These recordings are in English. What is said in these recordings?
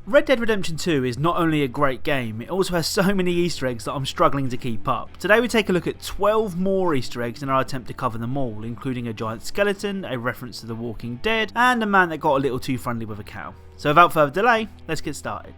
Red Dead Redemption 2 is not only a great game, it also has so many Easter eggs that I'm struggling to keep up. Today we take a look at 12 more Easter eggs in our attempt to cover them all, including a giant skeleton, a reference to The Walking Dead, and a man that got a little too friendly with a cow. So without further delay, let's get started.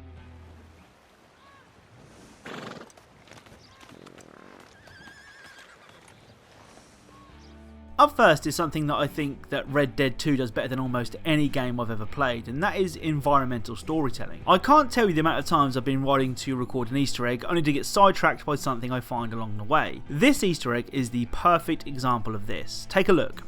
Up first is something that I think that Red Dead 2 does better than almost any game I've ever played, and that is environmental storytelling. I can't tell you the amount of times I've been riding to record an Easter egg only to get sidetracked by something I find along the way. This Easter egg is the perfect example of this. Take a look.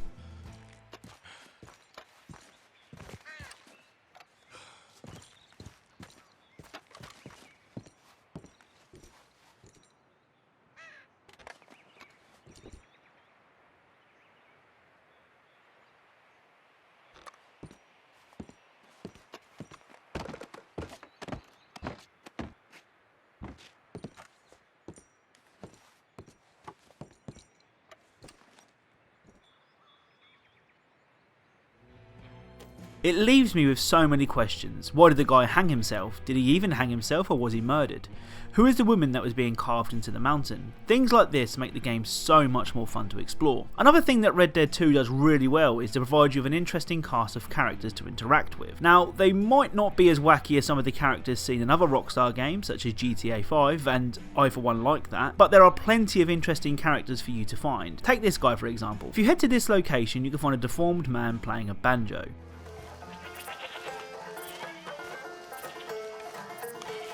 It leaves me with so many questions. Why did the guy hang himself? Did he even hang himself, or was he murdered? Who is the woman that was being carved into the mountain? Things like this make the game so much more fun to explore. Another thing that Red Dead 2 does really well is to provide you with an interesting cast of characters to interact with. Now, they might not be as wacky as some of the characters seen in other Rockstar games such as GTA 5, and I for one like that, but there are plenty of interesting characters for you to find. Take this guy for example. If you head to this location, you can find a deformed man playing a banjo.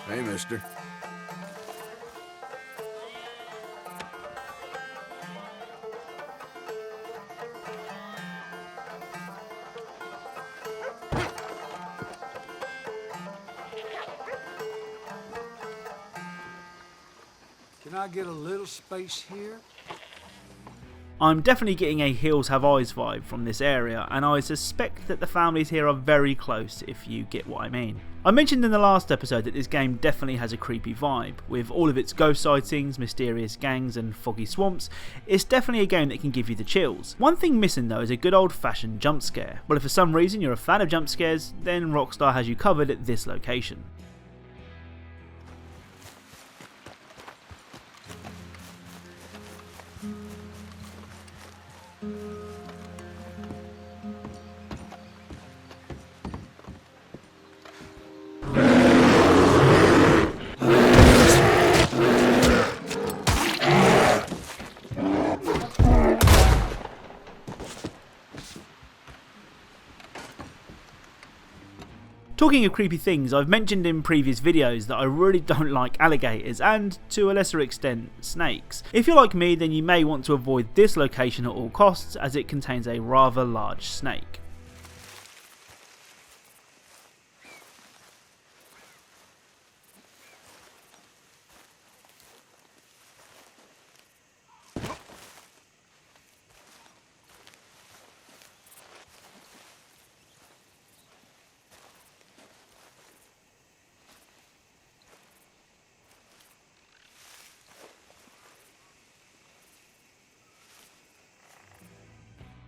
Hey, mister. Can I get a little space here? I'm definitely getting a Hills Have Eyes vibe from this area, and I suspect that the families here are very close, if you get what I mean. I mentioned in the last episode that this game definitely has a creepy vibe. With all of its ghost sightings, mysterious gangs and foggy swamps, it's definitely a game that can give you the chills. One thing missing though is a good old fashioned jump scare. Well, if for some reason you're a fan of jump scares, then Rockstar has you covered at this location. Talking of creepy things, I've mentioned in previous videos that I really don't like alligators and, to a lesser extent, snakes. If you're like me, then you may want to avoid this location at all costs as it contains a rather large snake.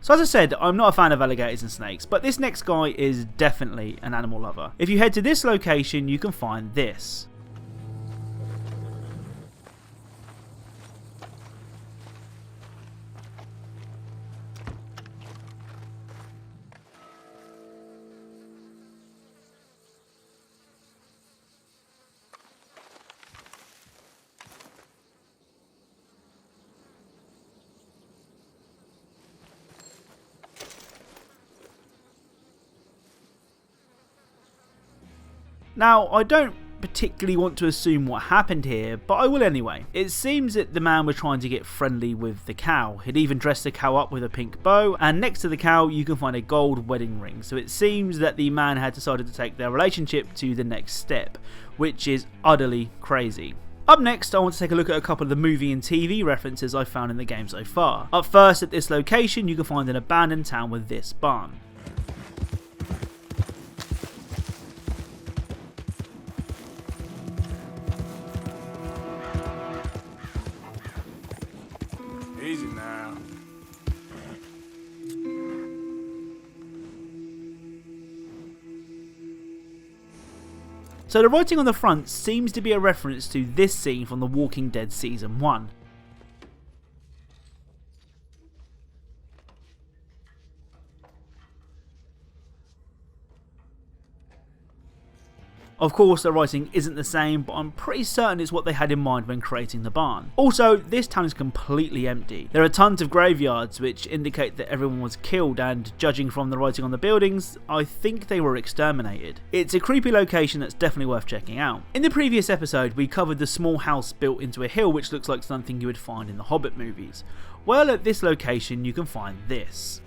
So as I said, I'm not a fan of alligators and snakes, but this next guy is definitely an animal lover. If you head to this location, you can find this. Now, I don't particularly want to assume what happened here, but I will anyway. It seems that the man was trying to get friendly with the cow. He'd even dressed the cow up with a pink bow, and next to the cow you can find a gold wedding ring. So it seems that the man had decided to take their relationship to the next step, which is utterly crazy. Up next, I want to take a look at a couple of the movie and TV references I've found in the game so far. Up first, at this location you can find an abandoned town with this barn. Easy now. So the writing on the front seems to be a reference to this scene from The Walking Dead Season 1. Of course, the writing isn't the same, but I'm pretty certain it's what they had in mind when creating the barn. Also, this town is completely empty. There are tons of graveyards which indicate that everyone was killed, and judging from the writing on the buildings, I think they were exterminated. It's a creepy location that's definitely worth checking out. In the previous episode, we covered the small house built into a hill which looks like something you would find in the Hobbit movies. Well, at this location you can find this.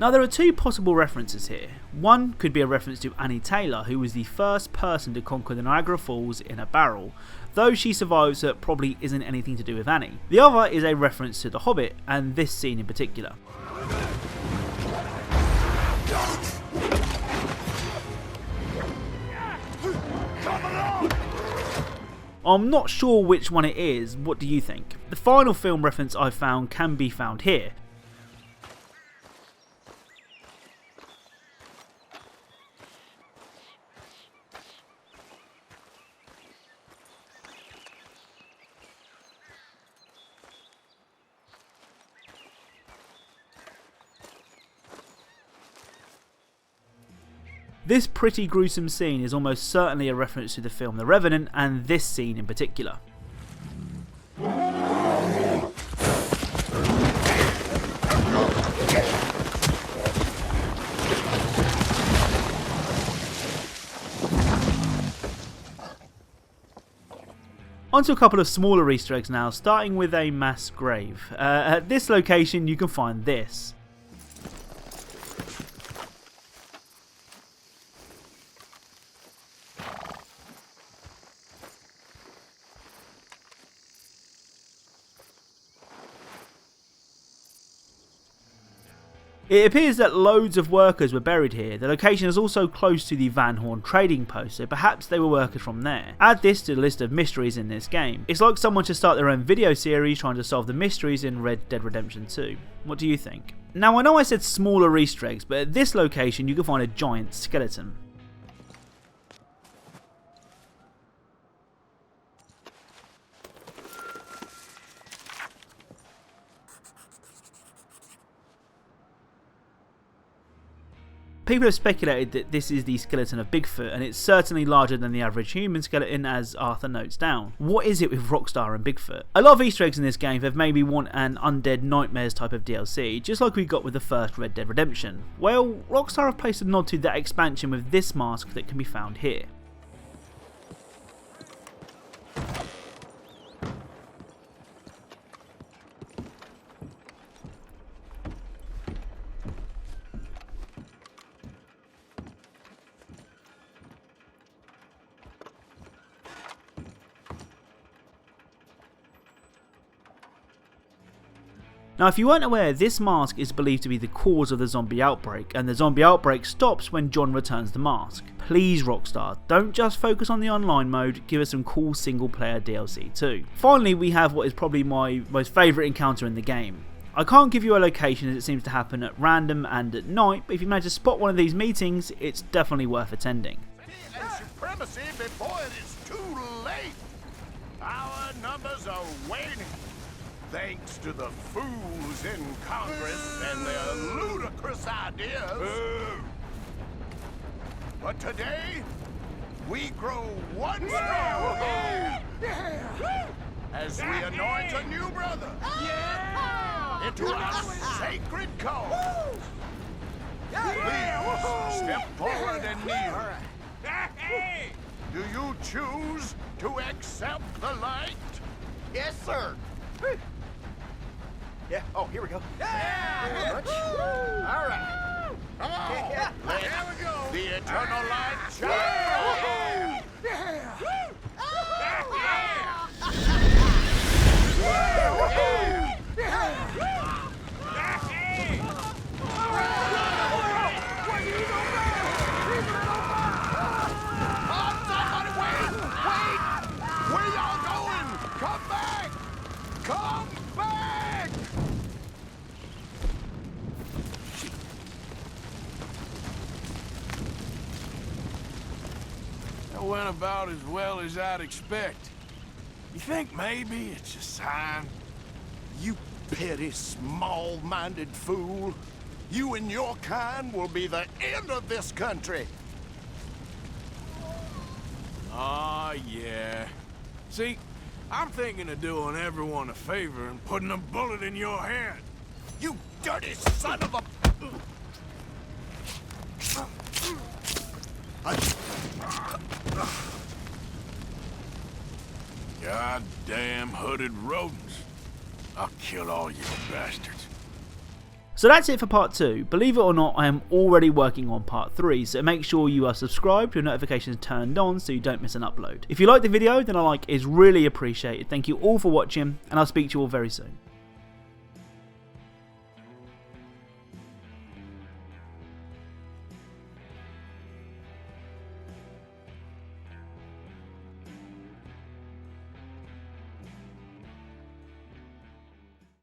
Now there are two possible references here. One could be a reference to Annie Taylor, who was the first person to conquer the Niagara Falls in a barrel, though she survives, so it probably isn't anything to do with Annie. The other is a reference to The Hobbit, and this scene in particular. I'm not sure which one it is. What do you think? The final film reference I've found can be found here. This pretty gruesome scene is almost certainly a reference to the film The Revenant, and this scene in particular. Onto a couple of smaller Easter eggs now, starting with a mass grave. At this location you can find this. It appears that loads of workers were buried here. The location is also close to the Van Horn trading post, so perhaps they were workers from there. Add this to the list of mysteries in this game. It's like someone should start their own video series trying to solve the mysteries in Red Dead Redemption 2. What do you think? Now I know I said smaller Easter eggs, but at this location you can find a giant skeleton. People have speculated that this is the skeleton of Bigfoot, and it's certainly larger than the average human skeleton, as Arthur notes down. What is it with Rockstar and Bigfoot? A lot of Easter eggs in this game have made me want an Undead Nightmares type of DLC, just like we got with the first Red Dead Redemption. Well, Rockstar have placed a nod to that expansion with this mask that can be found here. Now if you weren't aware, this mask is believed to be the cause of the zombie outbreak, and the zombie outbreak stops when John returns the mask. Please Rockstar, don't just focus on the online mode, give us some cool single player DLC too. Finally, we have what is probably my most favourite encounter in the game. I can't give you a location as it seems to happen at random and at night, but if you manage to spot one of these meetings, it's definitely worth attending. Supremacy before it is too late. Our numbers are waning. Thanks to the fools in Congress and their ludicrous ideas. But today, we grow one stronger as we anoint a new brother into our sacred cause. Please step forward and kneel. Do you choose to accept the light? Yes, sir. Yeah. Oh, here we go. Yeah. All right. Come on. Yeah. There we go. The eternal light shine. Yeah. went about as well as I'd expect. You think maybe it's a sign? You petty, small-minded fool. You and your kind will be the end of this country. Aw, yeah. See, I'm thinking of doing everyone a favor and putting a bullet in your hand. You dirty son of a... Goddamn hooded rodents. I'll kill all you bastards. So that's it for part 2. Believe it or not, I am already working on part 3, so make sure you are subscribed, your notifications turned on so you don't miss an upload. If you liked the video, then a like is really appreciated. Thank you all for watching, and I'll speak to you all very soon.